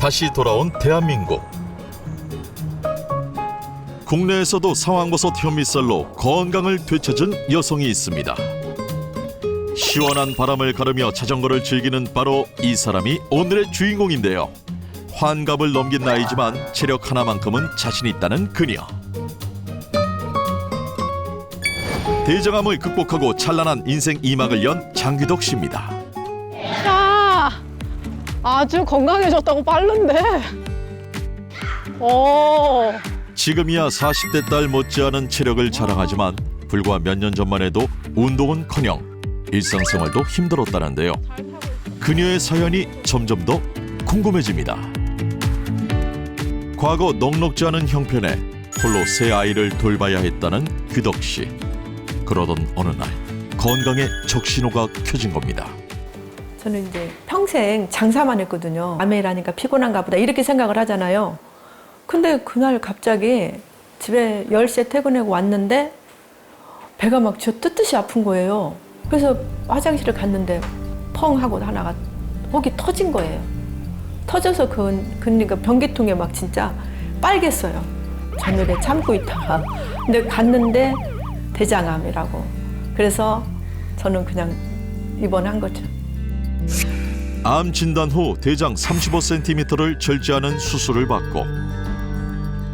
다시 돌아온 대한민국. 국내에서도 상황버섯 현미쌀로 건강을 되찾은 여성이 있습니다. 시원한 바람을 가르며 자전거를 즐기는 바로 이 사람이 오늘의 주인공인데요. 환갑을 넘긴 나이지만 체력 하나만큼은 자신 있다는 그녀. 대장암을 극복하고 찬란한 인생 2막을 연 장규덕 씨입니다. 야, 아주 건강해졌다고 빠른데. 지금이야 40대 딸 못지않은 체력을 자랑하지만 불과 몇 년 전만 해도 운동은커녕 일상생활도 힘들었다는데요. 그녀의 사연이 점점 더 궁금해집니다. 과거 넉넉지 않은 형편에 홀로 세 아이를 돌봐야 했다는 규덕 씨. 그러던 어느 날 건강에 적신호가 켜진 겁니다. 저는 이제 평생 장사만 했거든요. 밤에 일하니까 피곤한가 보다 이렇게 생각을 하잖아요. 근데 그날 갑자기 집에 10시에 퇴근하고 왔는데 배가 막 쥐어 뜯듯이 아픈 거예요. 그래서 화장실을 갔는데 펑 하고 하나가 혹이 터진 거예요. 터져서 그러니까 변기통에 막 진짜 빨갰어요. 저녁에 참고 있다가. 근데 갔는데 대장암이라고. 그래서 저는 그냥 입원한 거죠. 암 진단 후 대장 35cm를 절제하는 수술을 받고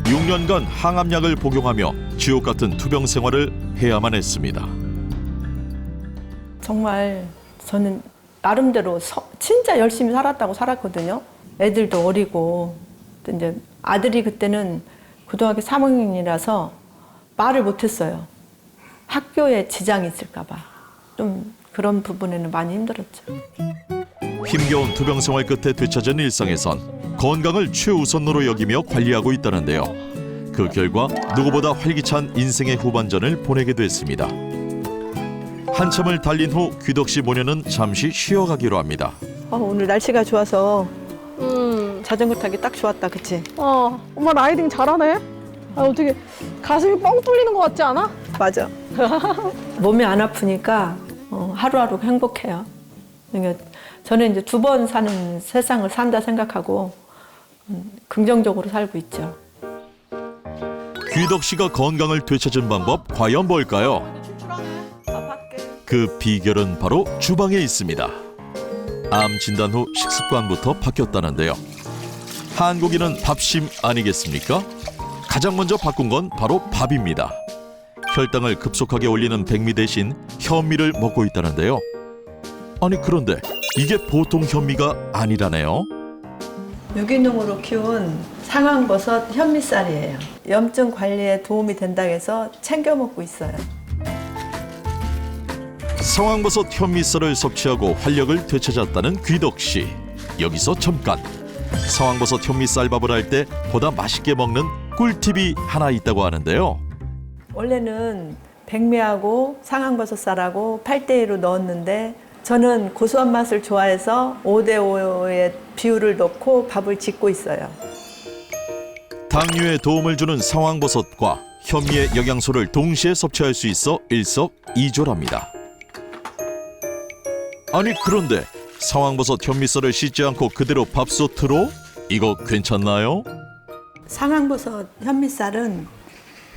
6년간 항암약을 복용하며 지옥 같은 투병 생활을 해야만 했습니다. 정말 저는 나름대로 진짜 열심히 살았다고 살았거든요. 애들도 어리고 또 이제 아들이 그때는 고등학교 3학년이라서 말을 못했어요. 학교에 지장이 있을까 봐. 좀 그런 부분에는 많이 힘들었죠. 힘겨운 투병 생활 끝에 되찾은 일상에선 건강을 최우선으로 여기며 관리하고 있다는데요. 그 결과 누구보다 활기찬 인생의 후반전을 보내게 됐습니다. 한참을 달린 후 규덕 씨 모녀는 잠시 쉬어가기로 합니다. 오늘 날씨가 좋아서 자전거 타기 딱 좋았다, 그치? 엄마 라이딩 잘하네. 어떻게 가슴이 뻥 뚫리는 것 같지 않아? 맞아. 몸이 안 아프니까 하루하루 행복해요. 그러니까 저는 이제 2번 사는 세상을 산다 생각하고 긍정적으로 살고 있죠. 규덕 씨가 건강을 되찾은 방법 과연 뭘까요? 그 비결은 바로 주방에 있습니다. 암 진단 후 식습관부터 바뀌었다는데요. 한국인은 밥심 아니겠습니까? 가장 먼저 바꾼 건 바로 밥입니다. 혈당을 급속하게 올리는 백미 대신 현미를 먹고 있다는데요. 아니 그런데 이게 보통 현미가 아니라네요. 유기농으로 키운 상황버섯 현미쌀이에요. 염증 관리에 도움이 된다고 해서 챙겨 먹고 있어요. 상황버섯 현미쌀을 섭취하고 활력을 되찾았다는 규덕 씨. 여기서 잠깐. 상황버섯 현미쌀밥을 할 때 보다 맛있게 먹는 꿀팁이 하나 있다고 하는데요. 원래는 백미하고 상황버섯쌀하고 8대1로 넣었는데 저는 고소한 맛을 좋아해서 5대5의 비율을 넣고 밥을 짓고 있어요. 당뇨에 도움을 주는 상황버섯과 현미의 영양소를 동시에 섭취할 수 있어 일석이조랍니다. 아니 그런데 상황버섯 현미쌀을 씻지 않고 그대로 밥솥으로? 이거 괜찮나요? 상황버섯 현미쌀은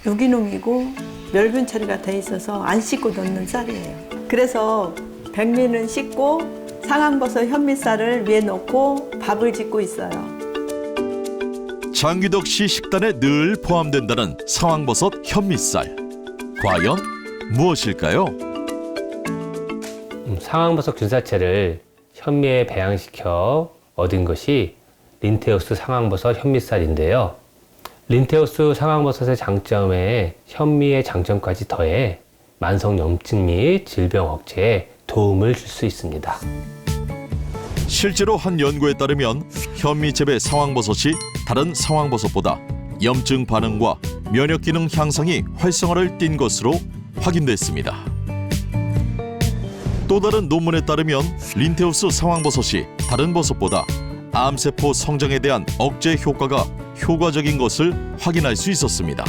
유기농이고 멸균 처리가 돼 있어서 안 씻고 넣는 쌀이에요. 그래서 백미는 씻고 상황버섯 현미쌀을 위에 넣고 밥을 짓고 있어요. 장규덕 씨 식단에 늘 포함된다는 상황버섯 현미쌀. 과연 무엇일까요? 상황버섯 균사체를 현미에 배양시켜 얻은 것이 린테우스 상황버섯 현미쌀인데요. 린테우스 상황버섯의 장점에 현미의 장점까지 더해 만성 염증 및 질병 억제에 도움을 줄 수 있습니다. 실제로 한 연구에 따르면 현미재배 상황버섯이 다른 상황버섯보다 염증 반응과 면역 기능 향상이 활성화를 띈 것으로 확인됐습니다. 또 다른 논문에 따르면 린테우스 상황버섯이 다른 버섯보다 암세포 성장에 대한 억제 효과가 효과적인 것을 확인할 수 있었습니다.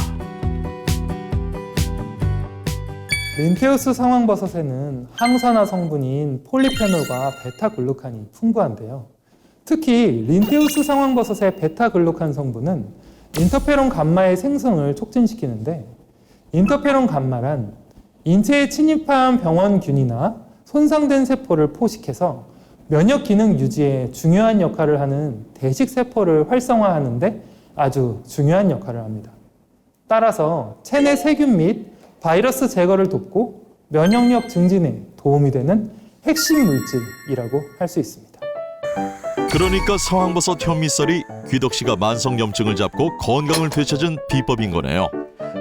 린테우스 상황버섯에는 항산화 성분인 폴리페놀과 베타글루칸이 풍부한데요. 특히 린테우스 상황버섯의 베타글루칸 성분은 인터페론 감마의 생성을 촉진시키는데, 인터페론 감마란 인체에 침입한 병원균이나 손상된 세포를 포식해서 면역 기능 유지에 중요한 역할을 하는 대식 세포를 활성화하는데 아주 중요한 역할을 합니다. 따라서 체내 세균 및 바이러스 제거를 돕고 면역력 증진에 도움이 되는 핵심 물질이라고 할 수 있습니다. 그러니까 상황버섯 현미쌀이 귀덕 씨가 만성염증을 잡고 건강을 되찾은 비법인 거네요.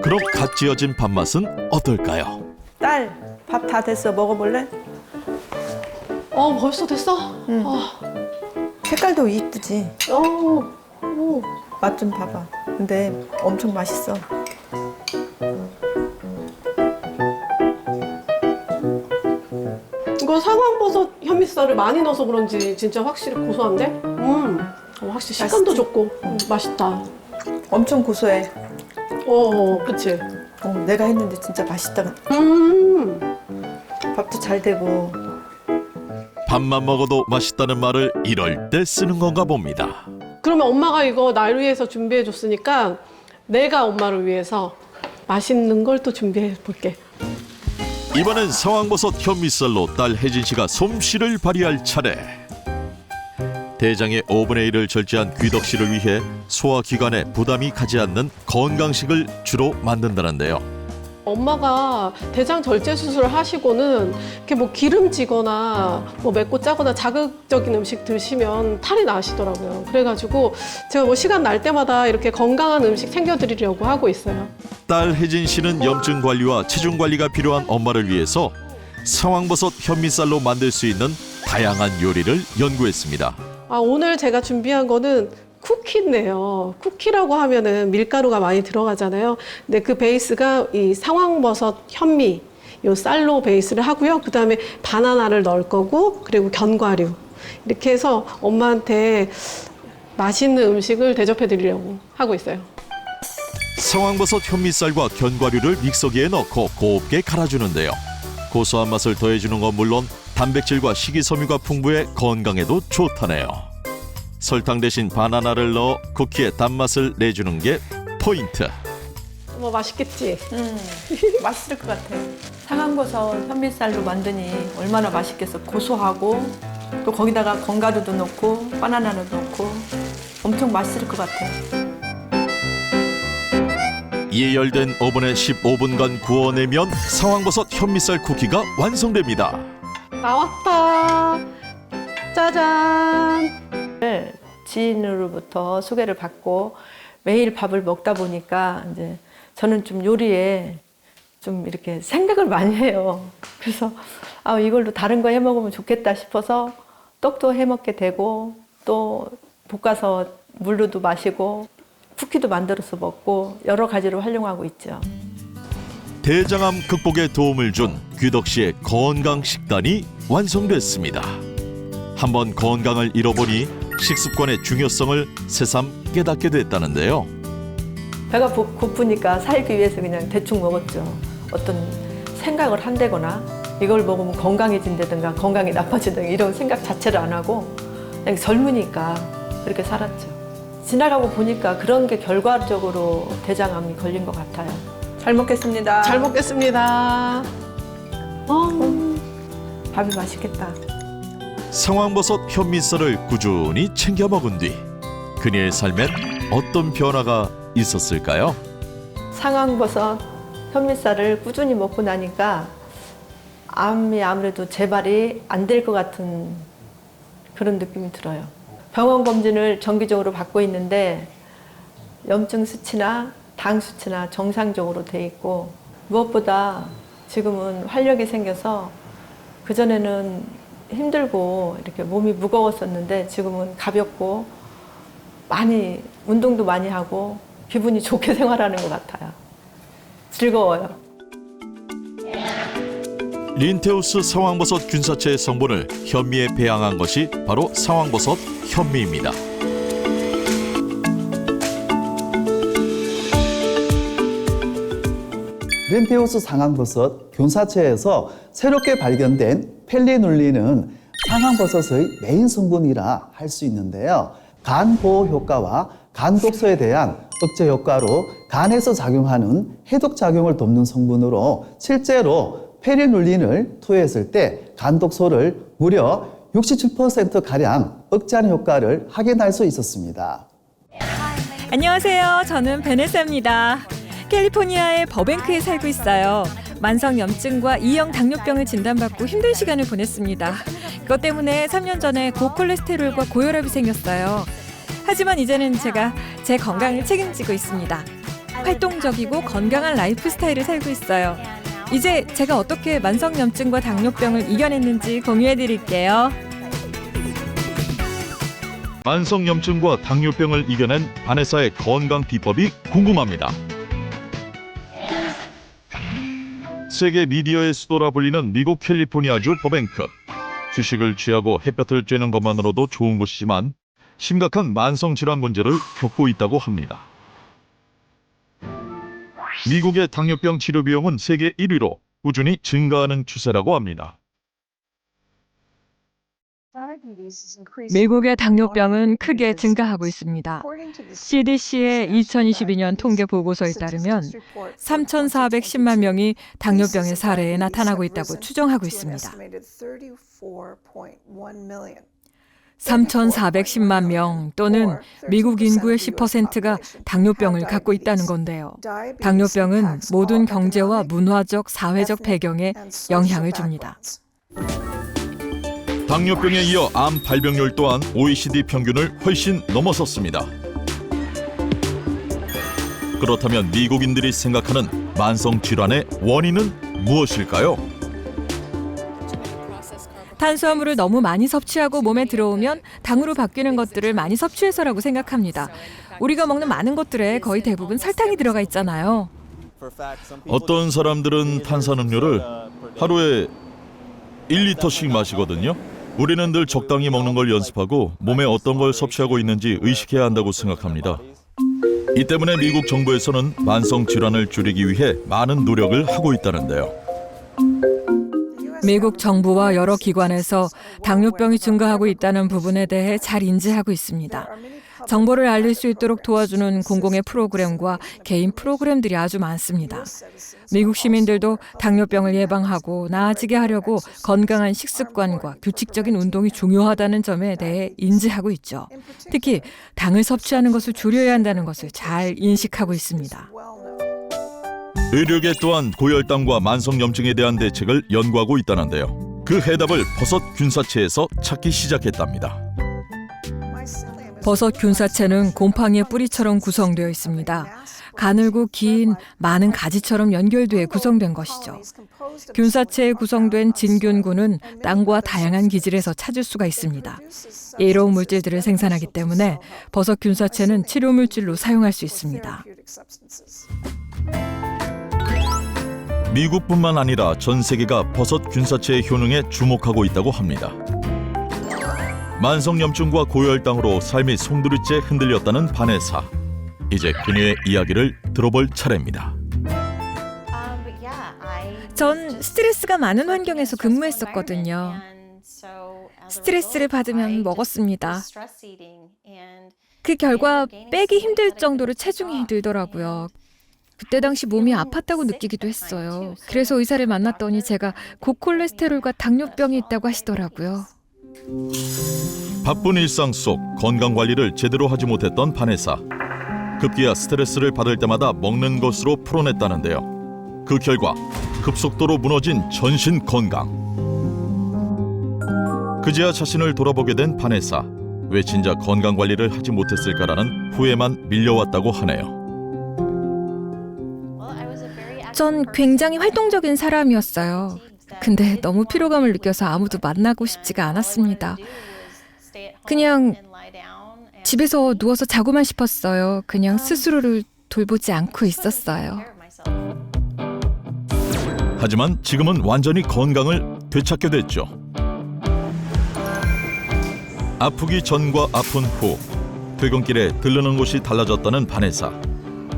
그럼 갓 지어진 밥맛은 어떨까요? 딸, 밥 다 됐어. 먹어볼래? 벌써 됐어? 응. 색깔도 이쁘지? 오. 맛 좀 봐봐. 근데 엄청 맛있어. 이거 상황버섯 현미쌀을 많이 넣어서 그런지 진짜 확실히 고소한데? 확실히 식감도 맛있지? 좋고 맛있다. 엄청 고소해. 그치. 내가 했는데 진짜 맛있다. 밥도 잘 되고. 밥만 먹어도 맛있다는 말을 이럴 때 쓰는 건가 봅니다. 그러면 엄마가 이거 날 위해서 준비해 줬으니까 내가 엄마를 위해서 맛있는 걸 또 준비해 볼게. 이번엔 상황버섯 현미쌀로 딸 혜진 씨가 솜씨를 발휘할 차례. 대장의 5분의 1을 절제한 귀덕 씨를 위해 소화기관에 부담이 가지 않는 건강식을 주로 만든다는데요. 엄마가 대장 절제 수술을 하시고는 이렇게 뭐 기름지거나 뭐 맵고 짜거나 자극적인 음식 드시면 탈이 나시더라고요. 그래가지고 제가 뭐 시간 날 때마다 이렇게 건강한 음식 챙겨드리려고 하고 있어요. 딸 혜진 씨는 염증 관리와 체중 관리가 필요한 엄마를 위해서 상황버섯 현미쌀로 만들 수 있는 다양한 요리를 연구했습니다. 오늘 제가 준비한 거는 쿠키인데요. 쿠키라고 하면은 밀가루가 많이 들어가잖아요. 근데 그 베이스가 이 상황버섯 현미 요 쌀로 베이스를 하고요. 그다음에 바나나를 넣을 거고 그리고 견과류 이렇게 해서 엄마한테 맛있는 음식을 대접해 드리려고 하고 있어요. 상황버섯 현미쌀과 견과류를 믹서기에 넣고 곱게 갈아주는데요. 고소한 맛을 더해주는 건 물론 단백질과 식이섬유가 풍부해 건강에도 좋다네요. 설탕 대신 바나나를 넣어 쿠키의 단맛을 내주는 게 포인트. 맛있겠지? 맛있을 것 같아. 상황버섯 현미쌀로 만드니 얼마나 맛있겠어. 고소하고 또 거기다가 견과류도 넣고 바나나도 넣고 엄청 맛있을 것 같아. 예열된 오븐에 15분간 구워내면 상황버섯 현미쌀 쿠키가 완성됩니다. 나왔다. 짜잔. 지인으로부터 소개를 받고 매일 밥을 먹다 보니까 이제 저는 좀 요리에 좀 이렇게 생각을 많이 해요. 그래서 이걸로 다른 거 해 먹으면 좋겠다 싶어서 떡도 해 먹게 되고 또 볶아서 물로도 마시고 쿠키도 만들어서 먹고 여러 가지로 활용하고 있죠. 대장암 극복에 도움을 준 귀덕 씨의 건강 식단이 완성됐습니다. 한번 건강을 잃어보니 식습관의 중요성을 새삼 깨닫게 됐다는데요. 배가 고프니까 살기 위해서 그냥 대충 먹었죠. 어떤 생각을 한다거나 이걸 먹으면 건강해진다든가 건강이 나빠진다든가 이런 생각 자체를 안 하고 그냥 젊으니까 그렇게 살았죠. 지나가고 보니까 그런 게 결과적으로 대장암이 걸린 것 같아요. 잘 먹겠습니다. 잘 먹겠습니다. 밥이 맛있겠다. 상황버섯 현미쌀을 꾸준히 챙겨 먹은 뒤 그녀의 삶엔 어떤 변화가 있었을까요? 상황버섯 현미쌀을 꾸준히 먹고 나니까 암이 아무래도 재발이 안 될 것 같은 그런 느낌이 들어요. 병원 검진을 정기적으로 받고 있는데 염증 수치나 당 수치나 정상적으로 돼 있고 무엇보다 지금은 활력이 생겨서 그전에는 힘들고 이렇게 몸이 무거웠었는데 지금은 가볍고 많이 운동도 많이 하고 기분이 좋게 생활하는 것 같아요. 즐거워요. 린테우스 상황버섯 균사체의 성분을 현미에 배양한 것이 바로 상황버섯 현미입니다. 린테우스 상황버섯 균사체에서 새롭게 발견된 펠리눌린은 상황버섯의 메인 성분이라 할 수 있는데요. 간 보호 효과와 간 독소에 대한 억제 효과로 간에서 작용하는 해독 작용을 돕는 성분으로 실제로 페리눌린을 투여했을 때 간 독소를 무려 67%가량 억제하는 효과를 확인할 수 있었습니다. 안녕하세요. 저는 베네사입니다. 캘리포니아의 버뱅크에 살고 있어요. 만성염증과 2형 당뇨병을 진단받고 힘든 시간을 보냈습니다. 그것 때문에 3년 전에 고콜레스테롤과 고혈압이 생겼어요. 하지만 이제는 제가 제 건강을 책임지고 있습니다. 활동적이고 건강한 라이프 스타일을 살고 있어요. 이제 제가 어떻게 만성염증과 당뇨병을 이겨냈는지 공유해드릴게요. 만성염증과 당뇨병을 이겨낸 바네사의 건강 비법이 궁금합니다. 세계 미디어의 수도라 불리는 미국 캘리포니아주 버뱅크. 주식을 취하고 햇볕을 쬐는 것만으로도 좋은 곳이지만 심각한 만성질환 문제를 겪고 있다고 합니다. 미국의 당뇨병 치료 비용은 세계 1위로 꾸준히 증가하는 추세라고 합니다. 미국의 당뇨병은 크게 증가하고 있습니다. CDC의 2022년 통계 보고서에 따르면 3,410만 명이 당뇨병의 사례에 나타나고 있다고 추정하고 있습니다. 3,410만 명 또는 미국 인구의 10%가 당뇨병을 갖고 있다는 건데요. 당뇨병은 모든 경제와 문화적, 사회적 배경에 영향을 줍니다. 당뇨병에 이어 암 발병률 또한 OECD 평균을 훨씬 넘어섰습니다. 그렇다면 미국인들이 생각하는 만성질환의 원인은 무엇일까요? 탄수화물을 너무 많이 섭취하고 몸에 들어오면 당으로 바뀌는 것들을 많이 섭취해서라고 생각합니다. 우리가 먹는 많은 것들에 거의 대부분 설탕이 들어가 있잖아요. 어떤 사람들은 탄산음료를 하루에 1리터씩 마시거든요. 우리는 늘 적당히 먹는 걸 연습하고 몸에 어떤 걸 섭취하고 있는지 의식해야 한다고 생각합니다. 이 때문에 미국 정부에서는 만성 질환을 줄이기 위해 많은 노력을 하고 있다는데요. 미국 정부와 여러 기관에서 당뇨병이 증가하고 있다는 부분에 대해 잘 인지하고 있습니다. 정보를 알릴 수 있도록 도와주는 공공의 프로그램과 개인 프로그램들이 아주 많습니다. 미국 시민들도 당뇨병을 예방하고 나아지게 하려고 건강한 식습관과 규칙적인 운동이 중요하다는 점에 대해 인지하고 있죠. 특히 당을 섭취하는 것을 줄여야 한다는 것을 잘 인식하고 있습니다. 의료계 또한 고혈당과 만성염증에 대한 대책을 연구하고 있다는데요. 그 해답을 버섯 균사체에서 찾기 시작했답니다. 버섯 균사체는 곰팡이의 뿌리처럼 구성되어 있습니다. 가늘고 긴 많은 가지처럼 연결돼 구성된 것이죠. 균사체에 구성된 진균군은 땅과 다양한 기질에서 찾을 수가 있습니다. 예로운 물질들을 생산하기 때문에 버섯 균사체는 치료 물질로 사용할 수 있습니다. 미국뿐만 아니라 전 세계가 버섯 균사체의 효능에 주목하고 있다고 합니다. 만성염증과 고혈당으로 삶이 송두리째 흔들렸다는 바네사. 이제 그녀의 이야기를 들어볼 차례입니다. 전 스트레스가 많은 환경에서 근무했었거든요. 스트레스를 받으면 먹었습니다. 그 결과 빼기 힘들 정도로 체중이 늘더라고요. 그때 당시 몸이 아팠다고 느끼기도 했어요. 그래서 의사를 만났더니 제가 고콜레스테롤과 당뇨병이 있다고 하시더라고요. 바쁜 일상 속 건강 관리를 제대로 하지 못했던 바네사. 급기야 스트레스를 받을 때마다 먹는 것으로 풀어냈다는데요. 그 결과 급속도로 무너진 전신 건강. 그제야 자신을 돌아보게 된 바네사. 왜 진작 건강 관리를 하지 못했을까라는 후회만 밀려왔다고 하네요. 전 굉장히 활동적인 사람이었어요. 근데 너무 피로감을 느껴서 아무도 만나고 싶지가 않았습니다. 그냥 집에서 누워서 자고만 싶었어요. 그냥 스스로를 돌보지 않고 있었어요. 하지만 지금은 완전히 건강을 되찾게 됐죠. 아프기 전과 아픈 후 퇴근길에 들르는 곳이 달라졌다는 바네사.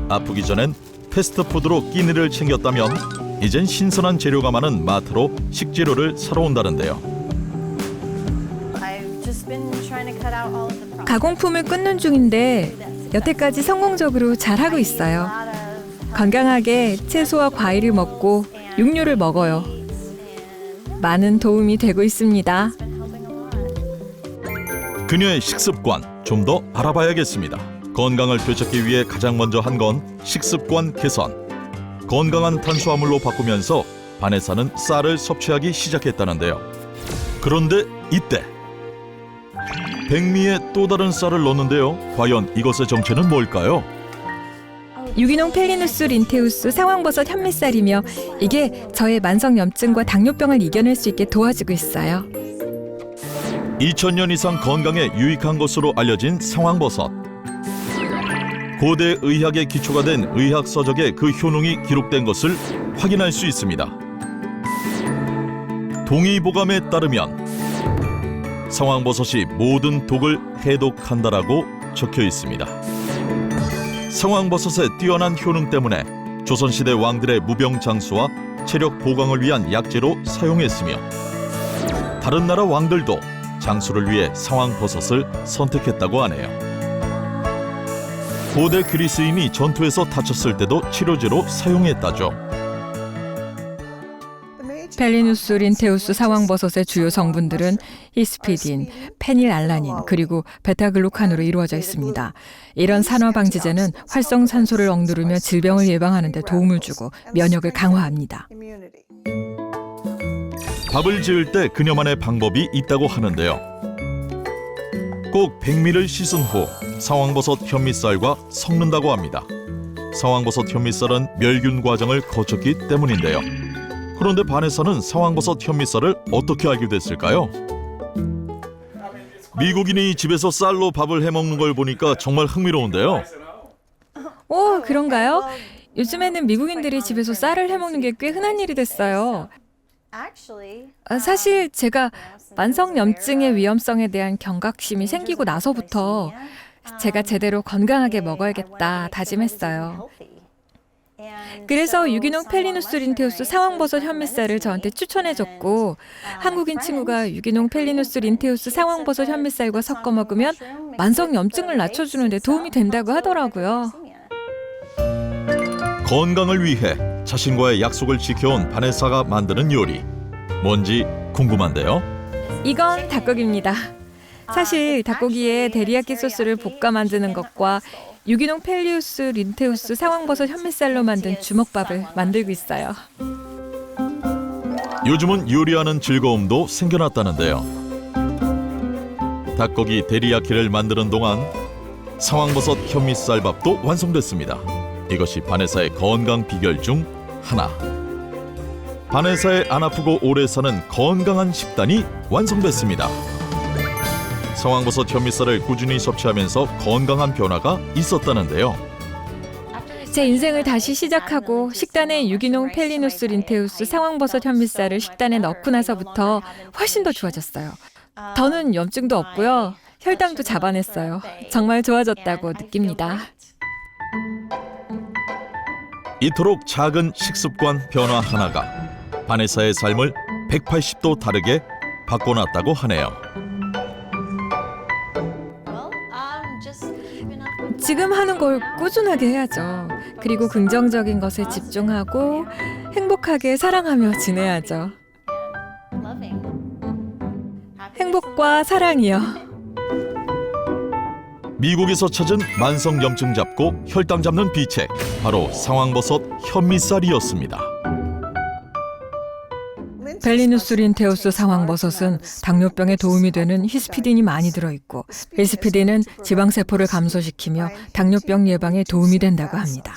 아프기 전엔 패스트푸드로 끼니를 챙겼다면 이젠 신선한 재료가 많은 마트로 식재료를 사러 온다는데요. 가공품을 끊는 중인데 여태까지 성공적으로 잘하고 있어요. 건강하게 채소와 과일을 먹고 육류를 먹어요. 많은 도움이 되고 있습니다. 그녀의 식습관 좀 더 알아봐야겠습니다. 건강을 되찾기 위해 가장 먼저 한 건 식습관 개선. 건강한 탄수화물로 바꾸면서 바네사는 쌀을 섭취하기 시작했다는데요. 그런데 이때 백미에 또 다른 쌀을 넣는데요. 과연 이것의 정체는 뭘까요? 유기농 펠리누스 린테우스 상황버섯 현미쌀이며 이게 저의 만성염증과 당뇨병을 이겨낼 수 있게 도와주고 있어요. 2000년 이상 건강에 유익한 것으로 알려진 상황버섯. 고대 의학의 기초가 된 의학 서적에 그 효능이 기록된 것을 확인할 수 있습니다. 동의보감에 따르면 상황버섯이 모든 독을 해독한다라고 적혀 있습니다. 상황버섯의 뛰어난 효능 때문에 조선시대 왕들의 무병장수와 체력 보강을 위한 약재로 사용했으며 다른 나라 왕들도 장수를 위해 상황버섯을 선택했다고 하네요. 고대 그리스인이 전투에서 다쳤을 때도 치료제로 사용했다죠. 펠리누스 린테우스 상황버섯의 주요 성분들은 히스피딘, 페닐알라닌 그리고 베타글루칸으로 이루어져 있습니다. 이런 산화방지제는 활성산소를 억누르며 질병을 예방하는 데 도움을 주고 면역을 강화합니다. 밥을 지을 때 그녀만의 방법이 있다고 하는데요. 꼭 백미를 씻은 후 상황버섯 현미쌀과 섞는다고 합니다. 상황버섯 현미쌀은 멸균 과정을 거쳤기 때문인데요. 그런데 바네사는 상황버섯 현미쌀을 어떻게 알게 됐을까요? 미국인이 집에서 쌀로 밥을 해먹는 걸 보니까 정말 흥미로운데요. 오, 그런가요? 요즘에는 미국인들이 집에서 쌀을 해먹는 게 꽤 흔한 일이 됐어요. 사실 제가 만성염증의 위험성에 대한 경각심이 생기고 나서부터 제가 제대로 건강하게 먹어야겠다 다짐했어요. 그래서 유기농 펠리누스 린테우스 상황버섯 현미쌀을 저한테 추천해줬고 한국인 친구가 유기농 펠리누스 린테우스 상황버섯 현미쌀과 섞어 먹으면 만성염증을 낮춰주는 데 도움이 된다고 하더라고요. 건강을 위해 자신과의 약속을 지켜온 바네사가 만드는 요리. 뭔지 궁금한데요. 이건 닭고기입니다. 사실 닭고기에 데리야끼 소스를 볶아 만드는 것과 유기농 펠리우스 린테우스 상황버섯 현미쌀로 만든 주먹밥을 만들고 있어요. 요즘은 요리하는 즐거움도 생겨났다는데요. 닭고기 데리야키를 만드는 동안 상황버섯 현미쌀밥도 완성됐습니다. 이것이 바네사의 건강 비결 중 하나. 바네사의 안 아프고 오래 사는 건강한 식단이 완성됐습니다. 상황버섯 현미쌀을 꾸준히 섭취하면서 건강한 변화가 있었다는데요. 제 인생을 다시 시작하고 식단에 유기농 펠리누스 린테우스 상황버섯 현미쌀을 식단에 넣고 나서부터 훨씬 더 좋아졌어요. 더는 염증도 없고요. 혈당도 잡아냈어요. 정말 좋아졌다고 느낍니다. 이토록 작은 식습관 변화 하나가 바네사의 삶을 180도 다르게 바꿔놨다고 하네요. 지금 하는 걸 꾸준하게 해야죠. 그리고 긍정적인 것에 집중하고 행복하게 사랑하며 지내야죠. 행복과 사랑이요. 미국에서 찾은 만성염증 잡고 혈당 잡는 비책, 바로 상황버섯 현미쌀이었습니다. 펠리누스 린테우스 상황버섯은 당뇨병에 도움이 되는 히스피딘이 많이 들어있고 히스피딘은 지방세포를 감소시키며 당뇨병 예방에 도움이 된다고 합니다.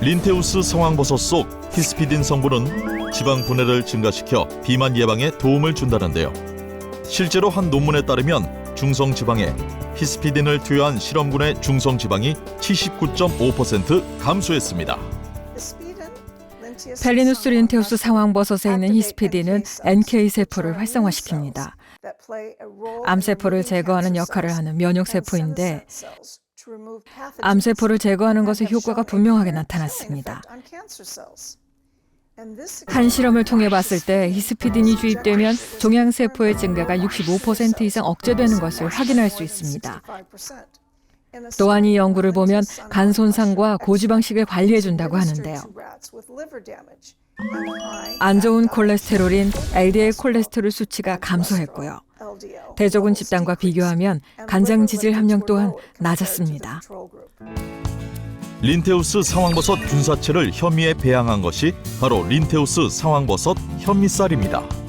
린테우스 상황버섯 속 히스피딘 성분은 지방 분해를 증가시켜 비만 예방에 도움을 준다는데요. 실제로 한 논문에 따르면 중성지방에 히스피딘을 투여한 실험군의 중성지방이 79.5% 감소했습니다. 펠리누스 린테우스 상황버섯에 있는 히스피딘은 NK세포를 활성화시킵니다. 암세포를 제거하는 역할을 하는 면역세포인데 암세포를 제거하는 것의 효과가 분명하게 나타났습니다. 간 실험을 통해 봤을 때 히스피딘이 주입되면 종양세포의 증가가 65% 이상 억제되는 것을 확인할 수 있습니다. 또한 이 연구를 보면 간 손상과 고지방식을 관리해준다고 하는데요. 안 좋은 콜레스테롤인 LDL 콜레스테롤 수치가 감소했고요. 대조군 집단과 비교하면 간장 지질 함량 또한 낮았습니다. 린테우스 상황버섯 균사체를 현미에 배양한 것이 바로 린테우스 상황버섯 현미쌀입니다.